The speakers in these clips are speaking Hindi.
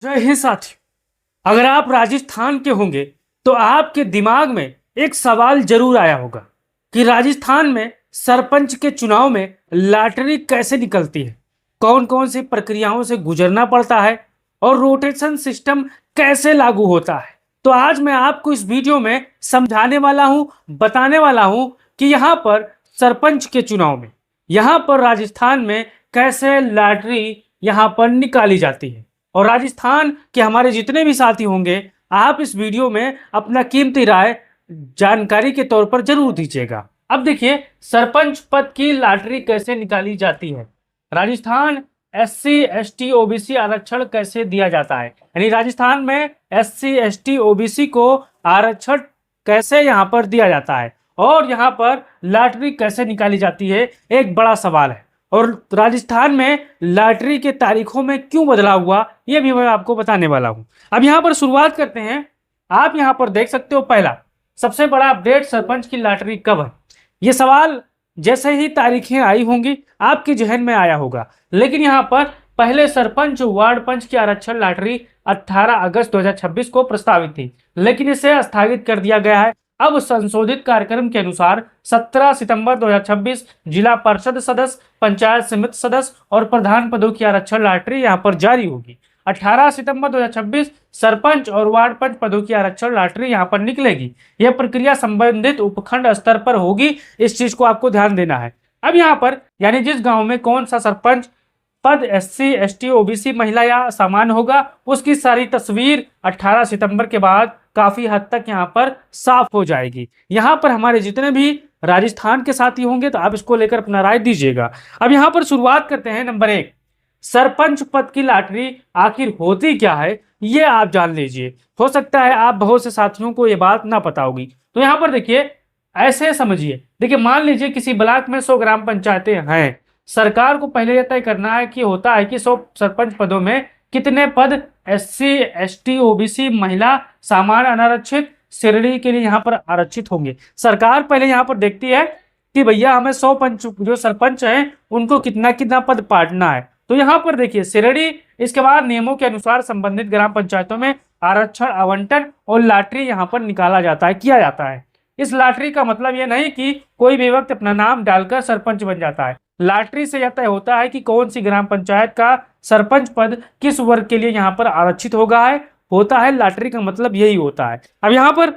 जय हिंद साथियों। अगर आप राजस्थान के होंगे तो आपके दिमाग में एक सवाल जरूर आया होगा कि राजस्थान में सरपंच के चुनाव में लॉटरी कैसे निकलती है, कौन कौन सी प्रक्रियाओं से गुजरना पड़ता है और रोटेशन सिस्टम कैसे लागू होता है। तो आज मैं आपको इस वीडियो में समझाने वाला हूं, बताने वाला हूं कि यहां पर सरपंच के चुनाव में यहां पर राजस्थान में कैसे लॉटरी यहां पर निकाली जाती है। और राजस्थान के हमारे जितने भी साथी होंगे, आप इस वीडियो में अपना कीमती राय जानकारी के तौर पर जरूर दीजिएगा। अब देखिए, सरपंच पद की लॉटरी कैसे निकाली जाती है। राजस्थान एससी एसटी ओबीसी आरक्षण कैसे दिया जाता है, यानी राजस्थान में एससी एसटी ओबीसी को आरक्षण कैसे यहां पर दिया जाता है और यहां पर लॉटरी कैसे निकाली जाती है, एक बड़ा सवाल है। और राजस्थान में लॉटरी के तारीखों में क्यों बदलाव हुआ, यह भी मैं आपको बताने वाला हूं। अब यहां पर शुरुआत करते हैं। आप यहां पर देख सकते हो, पहला सबसे बड़ा अपडेट, सरपंच की लॉटरी कब है। यह सवाल जैसे ही तारीखें आई होंगी आपके जहन में आया होगा, लेकिन यहां पर पहले सरपंच वार्ड पंच की आरक्षण लॉटरी 18 अगस्त 2026 को प्रस्तावित थी, लेकिन इसे स्थगित कर दिया गया है। अब संशोधित कार्यक्रम के अनुसार 17 सितंबर 2026 जिला परिषद सदस्य, पंचायत समिति सदस्य और प्रधान पदों की आरक्षण लॉटरी यहां पर जारी होगी। 18 सितंबर 2026 सरपंच और वार्ड पंच पदों की आरक्षण लॉटरी यहां पर निकलेगी। यह प्रक्रिया संबंधित उपखंड स्तर पर होगी, इस चीज को आपको ध्यान देना है। अब यहां पर यानी जिस गांव में कौन सा सरपंच पद एससी एसटी ओबीसी महिला या सामान्य होगा, उसकी सारी तस्वीर 18 सितंबर के बाद काफी हद तक यहां पर साफ हो जाएगी। यहां पर हमारे जितने भी राजस्थान के साथी होंगे तो आप इसको लेकर अपना राय दीजिएगा। अब यहां पर शुरुआत करते हैं। नंबर 1, सरपंच पद की लॉटरी आखिर होती क्या है, ये आप जान लीजिए। हो सकता है आप बहुत से साथियों को ये बात ना पता होगी। तो यहां पर देखिए, ऐसे समझिए, देखिए मान लीजिए किसी ब्लॉक में 100 ग्राम पंचायतें हैं। सरकार को पहले यह तय करना है कि होता है कि 100 सरपंच पदों में कितने पद एससी एसटी ओबीसी महिला सामान्य अनारक्षित श्रेणी के लिए यहाँ पर आरक्षित होंगे। सरकार पहले यहाँ पर देखती है कि भैया हमें 100 पंच जो सरपंच हैं उनको कितना कितना पद बांटना है। तो यहाँ पर देखिए श्रेणी, इसके बाद नियमों के अनुसार संबंधित ग्राम पंचायतों में आरक्षण आवंटन और लॉटरी यहाँ पर निकाला जाता है, किया जाता है। इस लॉटरी का मतलब यह नहीं कि कोई भी व्यक्ति अपना नाम डालकर सरपंच बन जाता है। लॉटरी से यह तय होता है कि कौन सी ग्राम पंचायत का सरपंच पद किस वर्ग के लिए यहाँ पर आरक्षित होता है। लॉटरी का मतलब यही होता है। अब यहाँ पर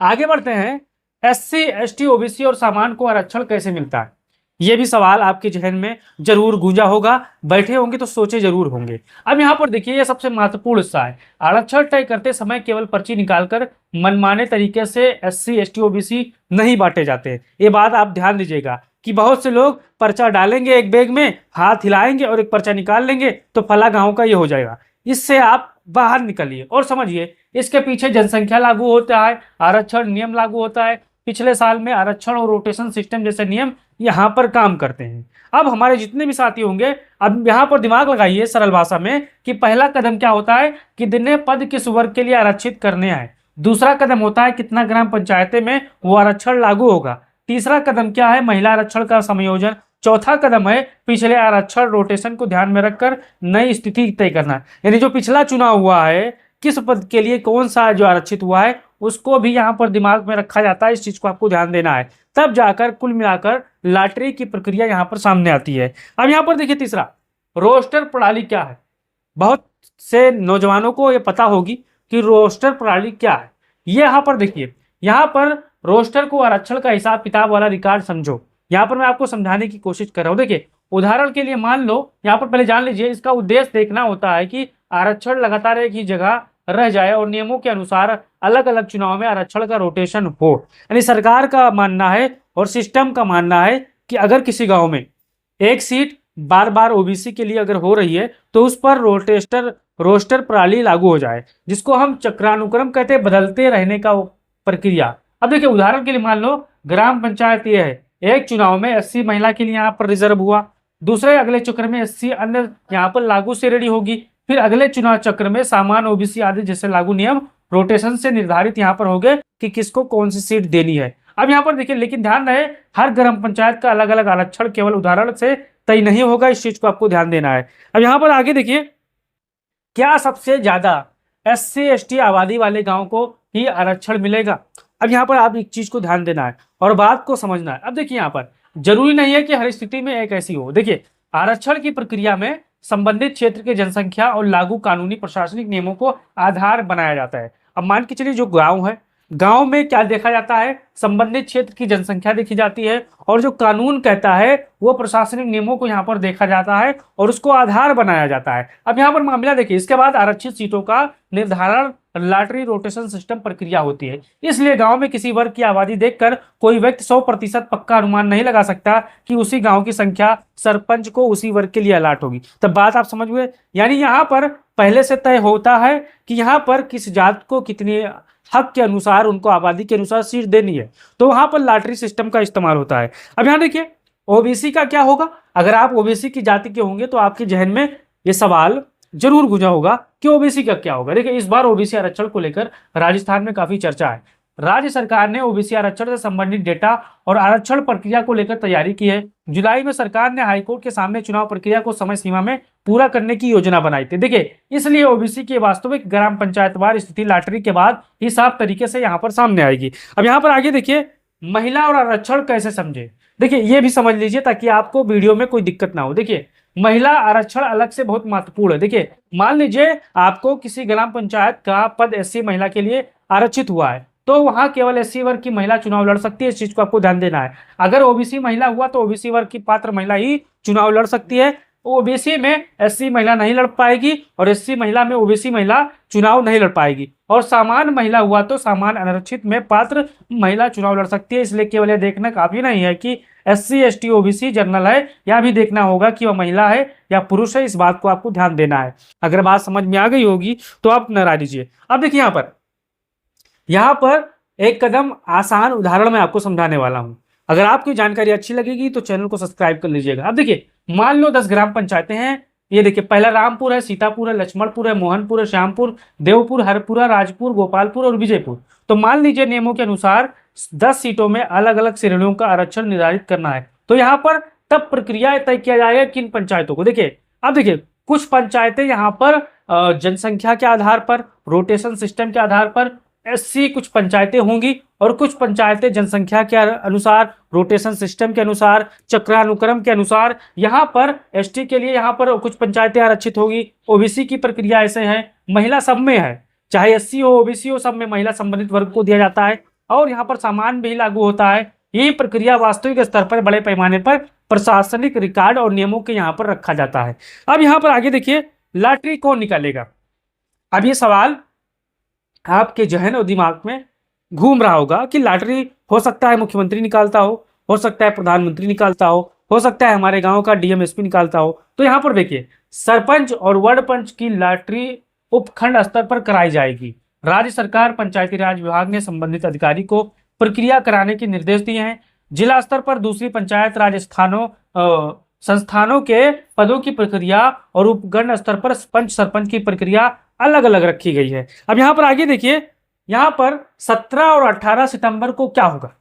आगे बढ़ते हैं। एससी एसटी ओबीसी और सामान्य को आरक्षण कैसे मिलता है, यह भी सवाल आपके जहन में जरूर गूंजा होगा, बैठे होंगे तो सोचे जरूर होंगे। अब यहाँ पर देखिए, यह सबसे महत्वपूर्ण हिस्सा है। आरक्षण तय करते समय केवल पर्ची निकालकर मनमाने तरीके से एससी एसटी ओबीसी नहीं बांटे जाते। ये बात आप ध्यान दीजिएगा कि बहुत से लोग पर्चा डालेंगे एक बैग में, हाथ हिलाएंगे और एक पर्चा निकाल लेंगे तो फला गांव का ये हो जाएगा। इससे आप बाहर निकलिए और समझिए, इसके पीछे जनसंख्या लागू होता है, आरक्षण नियम लागू होता है। पिछले साल में आरक्षण और रोटेशन सिस्टम जैसे नियम यहाँ पर काम करते हैं। अब हमारे जितने भी साथी होंगे, अब यहाँ पर दिमाग लगाइए सरल भाषा में कि पहला कदम क्या होता है, कितने पद किस वर्ग के लिए आरक्षित करने हैं। दूसरा कदम होता है कितना ग्राम पंचायतें में वो आरक्षण लागू होगा। तीसरा कदम क्या है, महिला आरक्षण का समायोजन। चौथा कदम है पिछले आरक्षण रोटेशन को ध्यान में रखकर नई स्थिति तय करना, यानी जो पिछला चुनाव हुआ है किस पद के लिए कौन सा जो आरक्षित हुआ है उसको भी यहाँ पर दिमाग में रखा जाता है। इस चीज को आपको ध्यान देना है, तब जाकर कुल मिलाकर लॉटरी की प्रक्रिया यहाँ पर सामने आती है। अब यहाँ पर देखिए, तीसरा रोस्टर प्रणाली क्या है। बहुत से नौजवानों को यह पता होगी कि रोस्टर प्रणाली क्या है। ये यहाँ पर देखिए, यहाँ पर रोस्टर को आरक्षण का हिसाब किताब वाला रिकॉर्ड समझो। यहाँ पर मैं आपको समझाने की कोशिश कर रहा हूँ। देखिए उदाहरण के लिए मान लो, यहाँ पर पहले जान लीजिए, इसका उद्देश्य देखना होता है कि आरक्षण लगातार एक ही जगह रह जाए और नियमों के अनुसार अलग अलग चुनाव में आरक्षण का रोटेशन हो। यानी सरकार का मानना है और सिस्टम का मानना है कि अगर किसी गांव में एक सीट बार बार ओबीसी के लिए अगर हो रही है तो उस पर रोस्टर प्रणाली लागू हो जाए, जिसको हम चक्रानुक्रम कहते हैं, बदलते रहने का प्रक्रिया। अब देखिए उदाहरण के लिए मान लो ग्राम पंचायत ये है, एक चुनाव में 80 महिला के लिए यहाँ पर रिजर्व हुआ, दूसरे अगले चक्र में 80 अन्य यहाँ पर लागू श्रेणी होगी, फिर अगले चुनाव चक्र में सामान्य ओबीसी आदि जैसे लागू नियम रोटेशन से निर्धारित यहाँ पर हो गए कि किसको कौन सी सीट देनी है। अब यहाँ पर देखिए, लेकिन ध्यान रहे हर ग्राम पंचायत का अलग अलग आरक्षण केवल उदाहरण से तय नहीं होगा, इस चीज को आपको ध्यान देना है। अब यहाँ पर आगे देखिए, क्या सबसे ज्यादा SC ST आबादी वाले गांव को ही आरक्षण मिलेगा? अब यहाँ पर आप एक चीज को ध्यान देना है और बात को समझना है। अब देखिए यहाँ पर जरूरी नहीं है कि हर स्थिति में एक ऐसी हो। देखिए आरक्षण की प्रक्रिया में संबंधित क्षेत्र की जनसंख्या और लागू कानूनी प्रशासनिक नियमों को आधार बनाया जाता है। अब मान के चलिए जो गांव है, गांव में क्या देखा जाता है? संबंधित क्षेत्र की जनसंख्या देखी जाती है और जो कानून कहता है वो प्रशासनिक नियमों को यहाँ पर देखा जाता है और उसको आधार बनाया जाता है। अब यहाँ पर मामला देखिए, इसके बाद आरक्षित सीटों का निर्धारण लॉटरी रोटेशन सिस्टम प्रक्रिया होती है। इसलिए गांव में किसी वर्ग की आबादी देखकर कोई व्यक्ति 100% पक्का अनुमान नहीं लगा सकता कि उसी गांव की संख्या सरपंच को उसी वर्ग के लिए अलाट होगी। तब बात आप समझ गए, यानी यहाँ पर पहले से तय होता है कि यहाँ पर किस जात को कितनी हक के अनुसार उनको आबादी के अनुसार सीट देनी है, तो वहां पर लॉटरी सिस्टम का इस्तेमाल होता है। अब यहाँ देखिए ओबीसी का क्या होगा? अगर आप ओबीसी की जाति के होंगे तो आपके जहन में ये सवाल जरूर गुंजा होगा कि ओबीसी का क्या होगा। देखिए इस बार ओबीसी आरक्षण को लेकर राजस्थान में काफी चर्चा है। राज्य सरकार ने ओबीसी आरक्षण से संबंधित डेटा और आरक्षण प्रक्रिया को लेकर तैयारी की है। जुलाई में सरकार ने हाईकोर्ट के सामने चुनाव प्रक्रिया को समय सीमा में पूरा करने की योजना बनाई थी। देखिए इसलिए ओबीसी की वास्तविक ग्राम पंचायतवार स्थिति लॉटरी के बाद ही साफ तरीके से यहाँ पर सामने आएगी। अब यहाँ पर आगे देखिए महिला और आरक्षण कैसे समझे। देखिए ये भी समझ लीजिए ताकि आपको वीडियो में कोई दिक्कत ना हो। देखिए महिला आरक्षण अलग से बहुत महत्वपूर्ण है। देखिए मान लीजिए आपको किसी ग्राम पंचायत का पद SC महिला के लिए आरक्षित हुआ है तो वहां केवल SC वर्ग की महिला चुनाव लड़ सकती है। इस चीज को आपको ध्यान देना है। अगर ओबीसी महिला हुआ तो ओबीसी वर्ग की पात्र महिला ही चुनाव लड़ सकती है। ओबीसी में SC महिला नहीं लड़ पाएगी और SC महिला में ओबीसी महिला चुनाव नहीं लड़ पाएगी। और सामान्य महिला हुआ तो सामान्य अनारक्षित में पात्र महिला चुनाव लड़ सकती है। इसलिए केवल यह देखना काफी नहीं है कि SC ST OBC जनरल है, यह भी देखना होगा कि वह महिला है या पुरुष है। इस बात को आपको ध्यान देना है। अगर बात समझ में आ गई होगी तो आप नारा दीजिए। अब देखिए यहाँ पर एक कदम आसान उदाहरण मैं आपको समझाने वाला हूं। अगर आपको जानकारी अच्छी लगेगी तो चैनल को सब्सक्राइब कर लीजिएगा। अब देखिए मान लो 10 ग्राम पंचायतें हैं। ये देखिए पहला रामपुर है, सीतापुर है, लक्ष्मणपुर है, मोहनपुर है, श्यामपुर, देवपुर, हरपुरा, राजपुर, गोपालपुर और विजयपुर। तो मान लीजिए नियमों के अनुसार 10 सीटों में अलग अलग श्रेणियों का आरक्षण निर्धारित करना है। तो यहाँ पर तब प्रक्रिया तय किया जाएगा किन पंचायतों को। देखिए अब देखिए कुछ पंचायतें यहाँ पर जनसंख्या के आधार पर, रोटेशन सिस्टम के आधार पर SC कुछ पंचायतें होंगी और कुछ पंचायतें जनसंख्या के अनुसार, रोटेशन सिस्टम के अनुसार, चक्रानुक्रम के अनुसार। यहाँ पर ST के लिए यहाँ पर कुछ पंचायतें आरक्षित होगी। OBC की प्रक्रिया ऐसे है, महिला सब में है, चाहे SC हो OBC हो, सब में महिला संबंधित वर्ग को दिया जाता है और यहाँ पर सामान्य भी लागू होता है। यही प्रक्रिया वास्तविक स्तर पर बड़े पैमाने पर प्रशासनिक रिकॉर्ड और नियमों के यहाँ पर रखा जाता है। अब यहाँ पर आगे देखिए लॉटरी कौन निकालेगा। अब ये सवाल आपके जहन और दिमाग में घूम रहा होगा कि लॉटरी हो सकता है मुख्यमंत्री निकालता हो सकता है प्रधानमंत्री निकालता हो सकता है हमारे गांव का DM SP निकालता हो। तो यहाँ पर देखिए सरपंच और वार्ड पंच की लॉटरी उपखंड स्तर पर कराई जाएगी। राज्य सरकार पंचायती राज विभाग ने संबंधित अधिकारी को प्रक्रिया कराने के निर्देश दिए हैं। जिला स्तर पर दूसरी पंचायत राज संस्थानों के पदों की प्रक्रिया और उपखंड स्तर पर पंच सरपंच की प्रक्रिया अलग अलग रखी गई है। अब यहाँ पर आगे देखिए यहाँ पर 17 और 18 सितंबर को क्या होगा।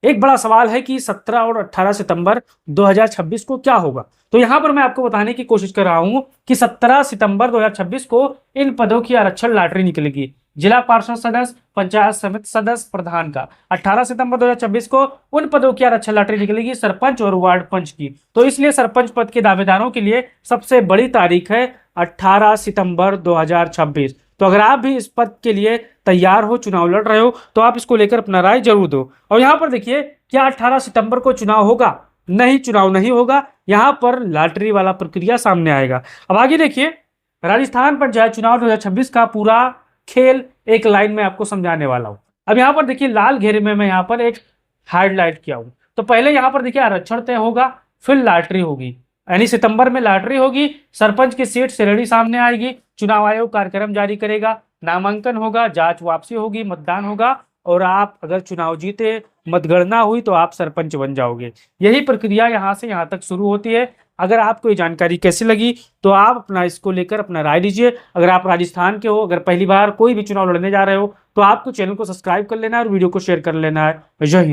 एक बड़ा सवाल है कि 17 और 18 सितंबर 2026 को क्या होगा। तो यहाँ पर मैं आपको बताने की कोशिश कर रहा हूँ कि 17 सितंबर 2026 को इन पदों की आरक्षण लॉटरी निकलेगी। जिला पार्षद सदस्य, पंचायत समिति सदस्य, प्रधान का। 18 सितंबर 2026 को उन पदों की आरक्षण लॉटरी निकलेगी, सरपंच और वार्ड पंच की। तो इसलिए सरपंच पद के दावेदारों के लिए सबसे बड़ी तारीख है 18 सितंबर 2026। तो अगर आप भी इस पद के लिए तैयार हो, चुनाव लड़ रहे हो, तो आप इसको लेकर अपना राय जरूर दो। और यहाँ पर देखिए क्या 18 सितंबर को चुनाव होगा? नहीं, चुनाव नहीं होगा। यहाँ पर लॉटरी वाला प्रक्रिया सामने आएगा। अब आगे देखिए राजस्थान पंचायत चुनाव 2026 का पूरा खेल एक लाइन में आपको समझाने वाला हूं। अब यहाँ पर देखिए लाल घेरे में मैं यहाँ पर एक हाईलाइट किया हूं। तो पहले यहाँ पर देखिए आरक्षण तय होगा, फिर लॉटरी होगी, यानी सितंबर में लॉटरी होगी, सरपंच की सीट श्रेणी सामने आएगी, चुनाव आयोग कार्यक्रम जारी करेगा, नामांकन होगा, जांच वापसी होगी, मतदान होगा और आप अगर चुनाव जीते, मतगणना हुई तो आप सरपंच बन जाओगे। यही प्रक्रिया यहाँ से यहाँ तक शुरू होती है। अगर आपको ये जानकारी कैसी लगी तो आप अपना इसको लेकर अपना राय दीजिए। अगर आप राजस्थान के हो, अगर पहली बार कोई भी चुनाव लड़ने जा रहे हो, तो आपको चैनल को सब्सक्राइब कर लेना है और वीडियो को शेयर कर लेना है। जय हिंद।